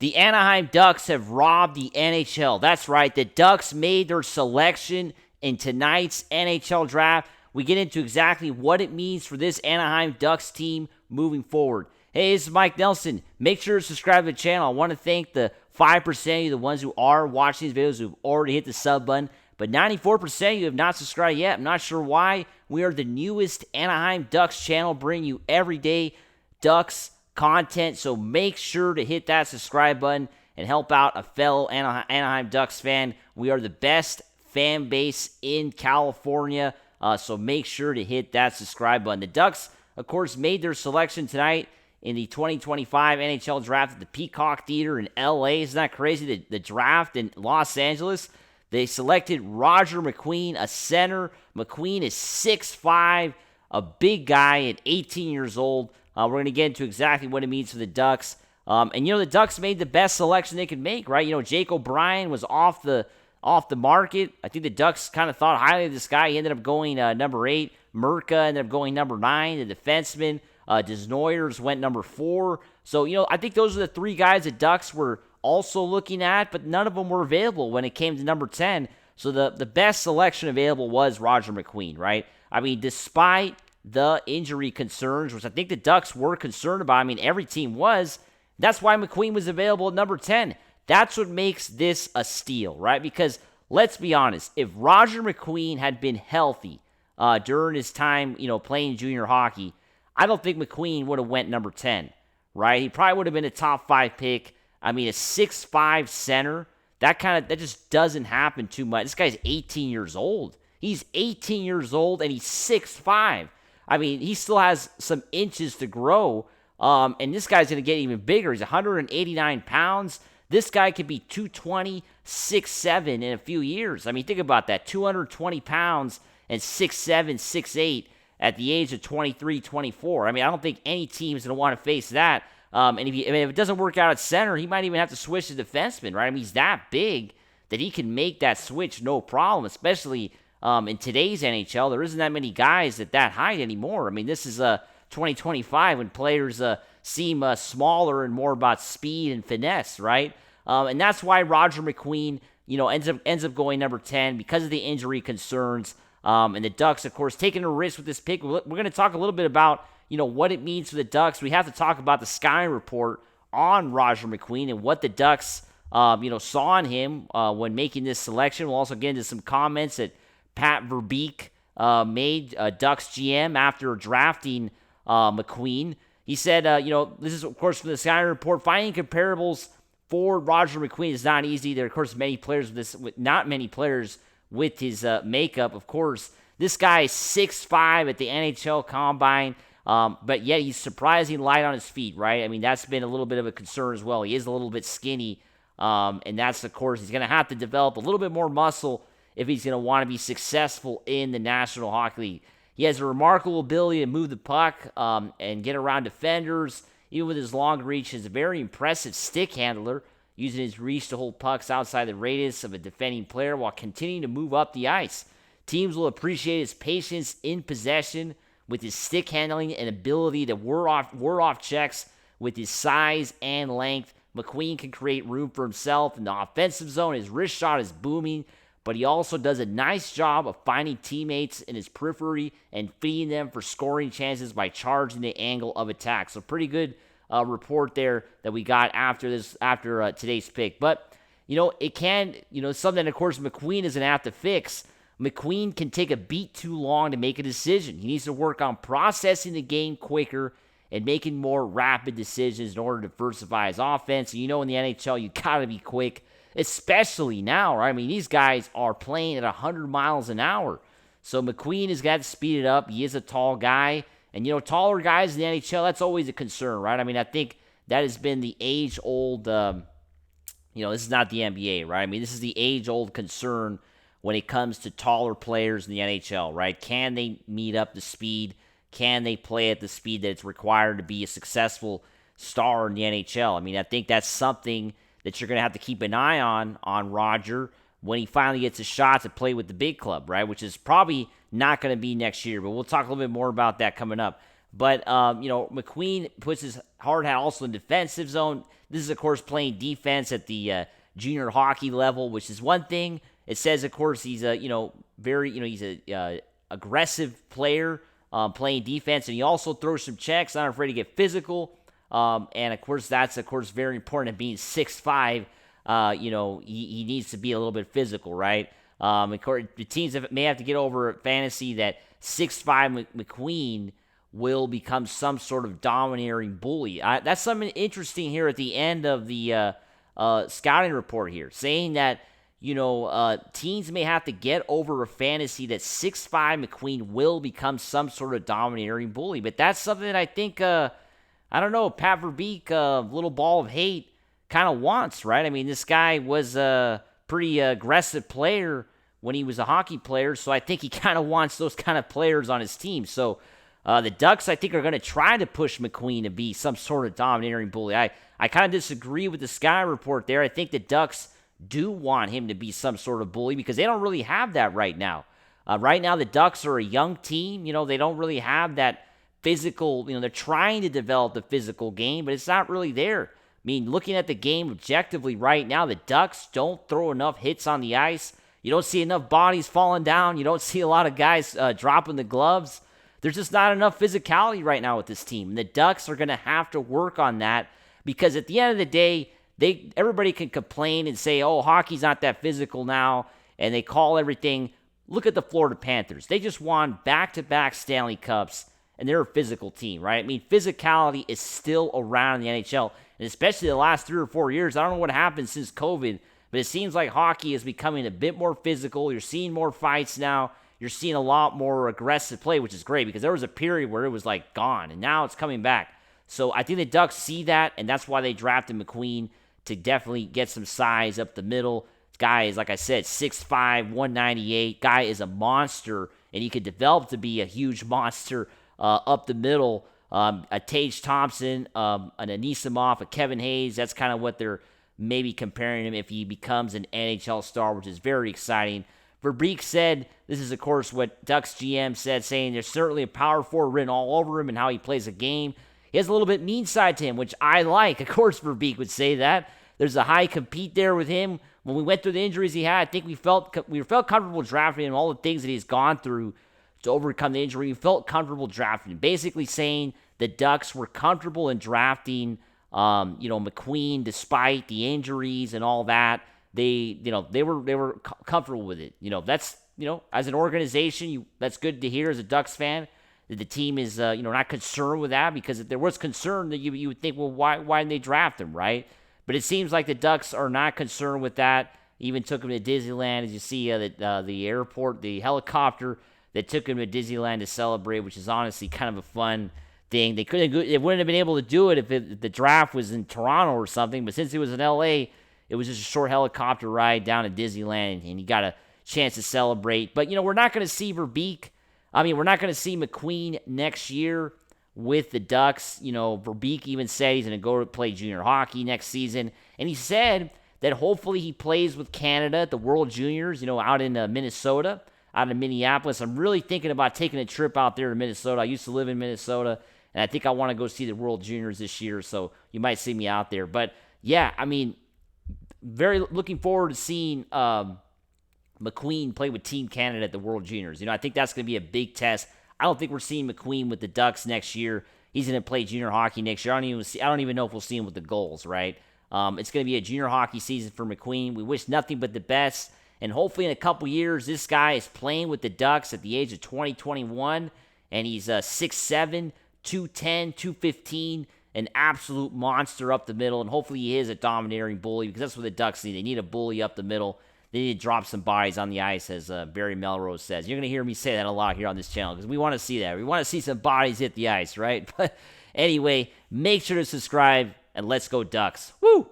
The Anaheim Ducks have robbed the NHL. That's right. The Ducks made their selection in tonight's NHL draft. We get into exactly what it means for this Anaheim Ducks team moving forward. Hey, this is Mike Nelson. Make sure to subscribe to the channel. I want to thank the 5% of you, the ones who are watching these videos, who've already hit the sub button. But 94% of you have not subscribed yet. I'm not sure why. We are the newest Anaheim Ducks channel, bringing you everyday Ducks content. So make sure to hit that subscribe button and help out a fellow Anaheim Ducks fan. We are the best fan base in California. So make sure to hit that subscribe button. The Ducks, of course, made their selection tonight in the 2025 NHL draft at the Peacock Theater in LA. Isn't that crazy? The draft in Los Angeles. They selected Roger McQueen, a center. McQueen is 6'5", a big guy at 18 years old. We're going to get into exactly what it means for the Ducks. And, the Ducks made the best selection they could make, right? Jake O'Brien was off the market. I think the Ducks kind of thought highly of this guy. He ended up going number 8. Murka ended up going number 9. The defenseman, Desnoyers, went number 4. So, I think those are the 3 guys the Ducks were also looking at, but none of them were available when it came to number 10. So the best selection available was Roger McQueen, right? I mean, despite the injury concerns, which I think the Ducks were concerned about. I mean, every team was. That's why McQueen was available at number 10. That's what makes this a steal, right? Because let's be honest, if Roger McQueen had been healthy during his time, playing junior hockey, I don't think McQueen would have went number 10, right? He probably would have been a top 5 pick. I mean, a 6'5" center, that just doesn't happen too much. This guy's 18 years old. He's 18 years old and he's 6'5". I mean, he still has some inches to grow, and this guy's going to get even bigger. He's 189 pounds. This guy could be 220, 6'7" in a few years. I mean, think about that, 220 pounds and 6'7", 6'8" at the age of 23, 24. I mean, I don't think any team is going to want to face that. And if it doesn't work out at center, he might even have to switch to defenseman, right? I mean, he's that big that he can make that switch no problem, especially in today's NHL. There isn't that many guys at that height anymore. I mean, this is 2025 when players seem smaller and more about speed and finesse, right? And that's why Roger McQueen, ends up going number 10 because of the injury concerns. And the Ducks, of course, taking a risk with this pick. We're going to talk a little bit about what it means for the Ducks. We have to talk about the scouting report on Roger McQueen and what the Ducks, saw in him when making this selection. We'll also get into some comments that Pat Verbeek made, Ducks GM, after drafting McQueen. He said, this is, of course, from the scouting report, finding comparables for Roger McQueen is not easy. There are, of course, not many players with his makeup, of course. This guy is 6'5" at the NHL Combine. But yet he's surprisingly light on his feet, right? I mean, that's been a little bit of a concern as well. He is a little bit skinny, and that's, of course, he's going to have to develop a little bit more muscle if he's going to want to be successful in the National Hockey League. He has a remarkable ability to move the puck and get around defenders. Even with his long reach, he's a very impressive stick handler, using his reach to hold pucks outside the radius of a defending player while continuing to move up the ice. Teams will appreciate his patience in possession, with his stick handling and ability to ward off checks with his size and length. McQueen can create room for himself in the offensive zone. His wrist shot is booming, but he also does a nice job of finding teammates in his periphery and feeding them for scoring chances by charging the angle of attack. So pretty good report there that we got after today's pick. But, it can, something, of course, McQueen is going to have to fix. McQueen can take a beat too long to make a decision. He needs to work on processing the game quicker and making more rapid decisions in order to diversify his offense. And in the NHL, you got to be quick, especially now, right? I mean, these guys are playing at 100 miles an hour. So McQueen has got to speed it up. He is a tall guy. And, taller guys in the NHL, that's always a concern, right? I mean, I think that has been the age-old, this is not the NBA, right? I mean, this is the age-old concern when it comes to taller players in the NHL, right? Can they meet up the speed? Can they play at the speed that it's required to be a successful star in the NHL? I mean, I think that's something that you're going to have to keep an eye on Roger when he finally gets a shot to play with the big club, right? Which is probably not going to be next year, but we'll talk a little bit more about that coming up. But, McQueen puts his hard hat also in defensive zone. This is, of course, playing defense at the junior hockey level, which is one thing. It says, of course, he's a, he's a aggressive player playing defense, and he also throws some checks, not afraid to get physical. And, of course, that's, very important. Being 6'5", he needs to be a little bit physical, right? Of course, the teams may have to get over fantasy that 6'5" McQueen will become some sort of domineering bully. That's something interesting here at the end of the scouting report here, saying that, teams may have to get over a fantasy that 6'5" McQueen will become some sort of domineering bully. But that's something that I think, Pat Verbeek, little ball of hate, kind of wants, right? I mean, this guy was a pretty aggressive player when he was a hockey player, so I think he kind of wants those kind of players on his team. So the Ducks, I think, are going to try to push McQueen to be some sort of domineering bully. I kind of disagree with the Sky report there. I think the Ducks do want him to be some sort of bully because they don't really have that right now. Right now, the Ducks are a young team. They don't really have that physical, they're trying to develop the physical game, but it's not really there. I mean, looking at the game objectively right now, the Ducks don't throw enough hits on the ice. You don't see enough bodies falling down. You don't see a lot of guys dropping the gloves. There's just not enough physicality right now with this team. And the Ducks are going to have to work on that because at the end of the day, everybody can complain and say, oh, hockey's not that physical now, and they call everything. Look at the Florida Panthers. They just won back-to-back Stanley Cups, and they're a physical team, right? I mean, physicality is still around in the NHL, and especially the last 3 or 4 years. I don't know what happened since COVID, but it seems like hockey is becoming a bit more physical. You're seeing more fights now. You're seeing a lot more aggressive play, which is great because there was a period where it was like gone, and now it's coming back. So I think the Ducks see that, and that's why they drafted McQueen to definitely get some size up the middle. This guy is, like I said, 6'5", 198. Guy is a monster, and he could develop to be a huge monster up the middle. A Tage Thompson, an Anisimov, a Kevin Hayes. That's kind of what they're maybe comparing him if he becomes an NHL star, which is very exciting. Verbeek said, this is, of course, what Ducks GM said, saying there's certainly a power forward written all over him and how he plays a game. He has a little bit mean side to him, which I like. Of course, Verbeek would say that. There's a high compete there with him. When we went through the injuries he had, I think we felt comfortable drafting him, all the things that he's gone through to overcome the injury. We felt comfortable drafting him. Basically saying the Ducks were comfortable in drafting, McQueen despite the injuries and all that. They were comfortable with it. That's, as an organization, that's good to hear as a Ducks fan. That the team is, not concerned with that, because if there was concern, that you would think, well, why didn't they draft him, right? But it seems like the Ducks are not concerned with that. Even took him to Disneyland, as you see the airport, the helicopter that took him to Disneyland to celebrate, which is honestly kind of a fun thing. They wouldn't have been able to do it if the draft was in Toronto or something. But since it was in LA, it was just a short helicopter ride down to Disneyland, and he got a chance to celebrate. But we're not going to see Verbeek. We're not going to see McQueen next year with the Ducks. Verbeek even said he's going to go play junior hockey next season. And he said that hopefully he plays with Canada at the World Juniors, out in Minnesota, out in Minneapolis. I'm really thinking about taking a trip out there to Minnesota. I used to live in Minnesota, and I think I want to go see the World Juniors this year, so you might see me out there. But, yeah, very looking forward to seeing McQueen play with Team Canada at the World Juniors. I think that's going to be a big test. I don't think we're seeing McQueen with the Ducks next year. He's going to play junior hockey next year. I don't even know if we'll see him with the goals, right? It's going to be a junior hockey season for McQueen. We wish nothing but the best. And hopefully in a couple years, this guy is playing with the Ducks at the age of 21, and he's 6'7", 210, 215, an absolute monster up the middle. And hopefully he is a domineering bully, because that's what the Ducks need. They need a bully up the middle. They need to drop some bodies on the ice, as Barry Melrose says. You're going to hear me say that a lot here on this channel, because we want to see that. We want to see some bodies hit the ice, right? But anyway, make sure to subscribe, and let's go Ducks. Woo!